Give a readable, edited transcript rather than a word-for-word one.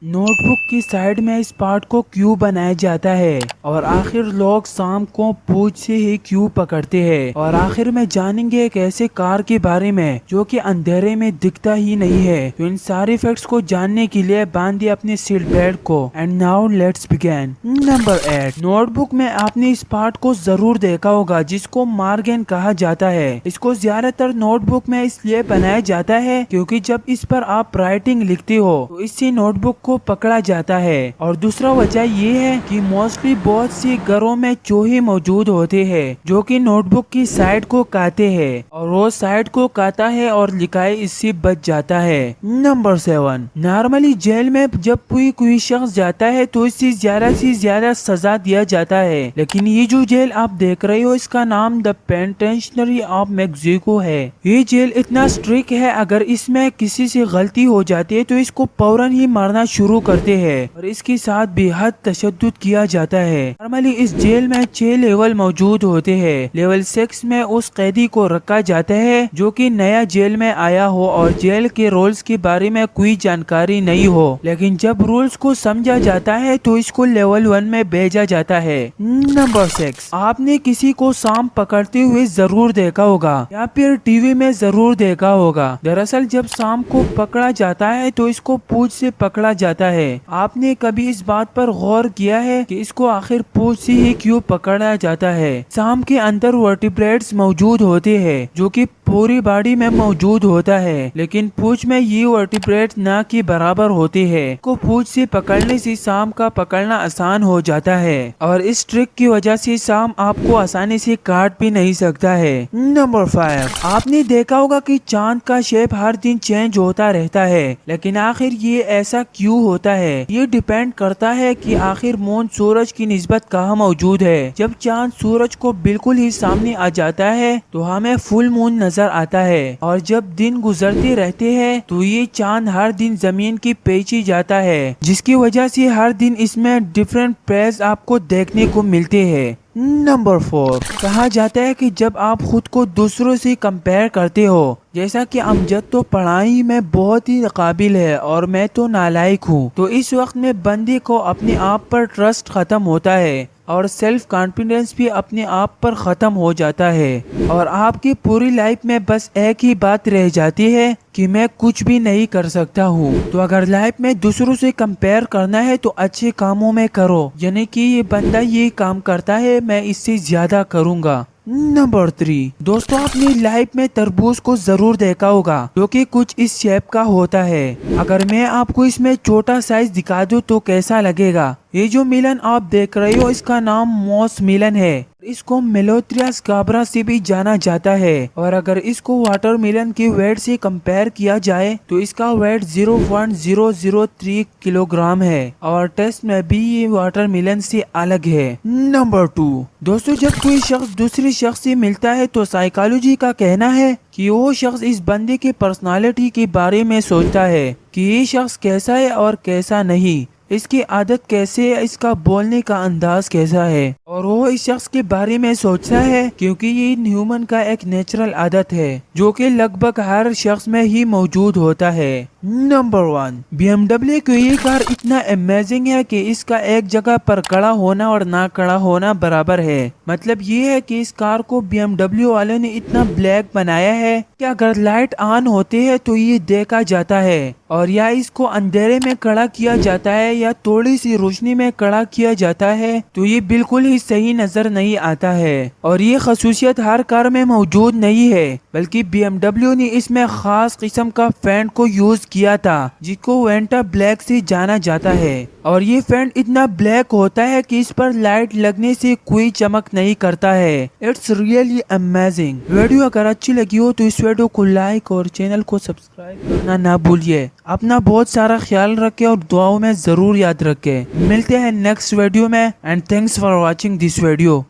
Note book کی side میں اس part کو کیو بنایا جاتا ہے اور آخر لوگ سام کو پوچھ سے ہی کیو پکڑتے ہیں اور آخر میں جانیں گے ایک ایسے کار کے بارے میں جو کہ اندھیرے میں دکھتا ہی نہیں ہے۔ تو ان سارے فیکٹس کو جاننے کے لیے باندھیے اپنے سیٹ بیلٹ کو۔ And now let's begin. Number 8، notebook میں آپ نے اس پارٹ کو ضرور دیکھا ہوگا جس کو مارگن کہا جاتا ہے۔ اس کو زیادہ تر نوٹ بک میں اس لیے بنایا جاتا ہے کیونکہ جب اس پر آپ رائٹنگ لکھتے ہو تو اس سے نوٹ بک کو پکڑا جاتا ہے، اور دوسرا وجہ یہ ہے کہ موسٹلی بہت سی گھروں میں چوہے موجود ہوتے ہیں جو کہ نوٹ بک کی سائڈ کو کاتے ہیں، اور وہ سائڈ کو کاتا ہے اور لکھائی اس سے بچ جاتا ہے۔ نمبر 7، نارملی جیل میں جب کوئی شخص جاتا ہے تو اس سے زیادہ سزا دیا جاتا ہے، لیکن یہ جو جیل آپ دیکھ رہے ہو اس کا نام دا پینٹینشنری آف میکسیکو ہے۔ یہ جیل اتنا اسٹرکٹ ہے، اگر اس میں کسی سے غلطی ہو جاتی ہے تو اس کو فوراً ہی مارنا شروع کرتے ہیں اور اس کے ساتھ بے حد تشدد کیا جاتا ہے۔ نارملی اس جیل میں 6 لیول موجود ہوتے ہیں۔ لیول 6 میں اس قیدی کو رکھا جاتا ہے جو کہ نیا جیل میں آیا ہو اور جیل کے رولز کے بارے میں کوئی جانکاری نہیں ہو، لیکن جب رولز کو سمجھا جاتا ہے تو اس کو لیول 1 میں بھیجا جاتا ہے۔ نمبر 6، آپ نے کسی کو سانپ پکڑتے ہوئے ضرور دیکھا ہوگا یا پھر ٹی وی میں ضرور دیکھا ہوگا۔ دراصل جب سانپ کو پکڑا جاتا ہے تو اس کو پونچھ سے پکڑا جاتا ہے۔ آپ نے کبھی اس بات پر غور کیا ہے کہ اس کو آخر پونچھ سے ہی کیوں پکڑا جاتا ہے؟ سانپ کے اندر ورٹیبریٹس موجود ہوتے ہیں جو کہ پوری باڈی میں موجود ہوتا ہے، لیکن پونچھ میں یہ ورٹیبریٹ نہ کے برابر ہوتے ہیں۔ کو پونچھ سے پکڑنے سے سانپ کا پکڑنا آسان ہو جاتا ہے اور اس ٹرک کی وجہ سے سانپ آپ کو آسانی سے کاٹ بھی نہیں سکتا ہے۔ نمبر 5، آپ نے دیکھا ہوگا کہ چاند کا شیپ ہر دن چینج ہوتا رہتا ہے، لیکن آخر یہ ایسا کیوں ہوتا ہے؟ یہ ڈیپینڈ کرتا ہے کہ آخر مون سورج کی نسبت کہاں موجود ہے۔ جب چاند سورج کو بالکل ہی سامنے آ جاتا ہے تو ہمیں فل مون نظر آتا ہے، اور جب دن گزرتے رہتے ہیں تو یہ چاند ہر دن زمین کی پیچھے جاتا ہے، جس کی وجہ سے ہر دن اس میں ڈیفرنٹ فیز آپ کو دیکھنے کو ملتے ہیں۔ نمبر 4، کہا جاتا ہے کہ جب آپ خود کو دوسروں سے کمپیئر کرتے ہو، جیسا کہ امجد تو پڑھائی میں بہت ہی قابل ہے اور میں تو نالائق ہوں، تو اس وقت میں بندے کو اپنے آپ پر ٹرسٹ ختم ہوتا ہے اور سیلف کانفیڈنس بھی اپنے آپ پر ختم ہو جاتا ہے، اور آپ کی پوری لائف میں بس ایک ہی بات رہ جاتی ہے کہ میں کچھ بھی نہیں کر سکتا ہوں۔ تو اگر لائف میں دوسروں سے کمپیئر کرنا ہے تو اچھے کاموں میں کرو، یعنی کہ یہ بندہ یہ کام کرتا ہے میں اس سے زیادہ کروں گا۔ نمبر 3، دوستو آپ نے لائف میں تربوز کو ضرور دیکھا ہوگا جو کہ کچھ اس شیپ کا ہوتا ہے۔ اگر میں آپ کو اس میں چھوٹا سائز دکھا دوں تو کیسا لگے گا؟ یہ جو میلن آپ دیکھ رہے ہو اس کا نام موس میلن ہے، اس کو میلوتھریس کابرا سے بھی جانا جاتا ہے، اور اگر اس کو واٹر میلن کے ویٹ سے کمپیئر کیا جائے تو اس کا ویٹ 0.003 کلو گرام ہے، اور ٹیسٹ میں بھی یہ واٹر میلن سے الگ ہے۔ نمبر 2، دوستو جب کوئی شخص دوسرے شخص سے ملتا ہے تو سائیکالوجی کا کہنا ہے کہ وہ شخص اس بندے کے پرسنالٹی کے بارے میں سوچتا ہے کہ یہ شخص کیسا ہے اور کیسا نہیں، اس کی عادت کیسے ہے، اس کا بولنے کا انداز کیسا ہے، اور وہ اس شخص کے بارے میں سوچتا ہے کیونکہ یہ ہیومن کا ایک نیچرل عادت ہے جو کہ لگ بھگ ہر شخص میں ہی موجود ہوتا ہے۔ نمبر 1، بی ایم ڈبلیو کی یہ کار اتنا امیزنگ ہے کہ اس کا ایک جگہ پر کھڑا ہونا اور نہ کھڑا ہونا برابر ہے۔ مطلب یہ ہے کہ اس کار کو بی ایم ڈبلیو والے نے اتنا بلیک بنایا ہے کہ اگر لائٹ آن ہوتے ہیں تو یہ دیکھا جاتا ہے، اور یا اس کو اندھیرے میں کھڑا کیا جاتا ہے یا تھوڑی سی روشنی میں کھڑا کیا جاتا ہے تو یہ بالکل ہی صحیح نظر نہیں آتا ہے، اور یہ خصوصیت ہر کار میں موجود نہیں ہے، بلکہ بی ایم ڈبلیو نے اس میں خاص قسم کا فینٹ کو یوز کیا تھا جس کو وینٹا بلیک سے جانا جاتا ہے، اور یہ فینٹ اتنا بلیک ہوتا ہے کہ اس پر لائٹ لگنے سے کوئی چمک نہیں کرتا ہے۔ It's really amazing. ویڈیو اگر اچھی لگی ہو تو اس ویڈیو کو لائک اور چینل کو سبسکرائب کرنا نہ بھولیے۔ اپنا بہت سارا خیال رکھے اور دعاؤں میں ضرور یاد رکھے۔ ملتے ہیں نیکسٹ ویڈیو میں، and thanks for watching this video.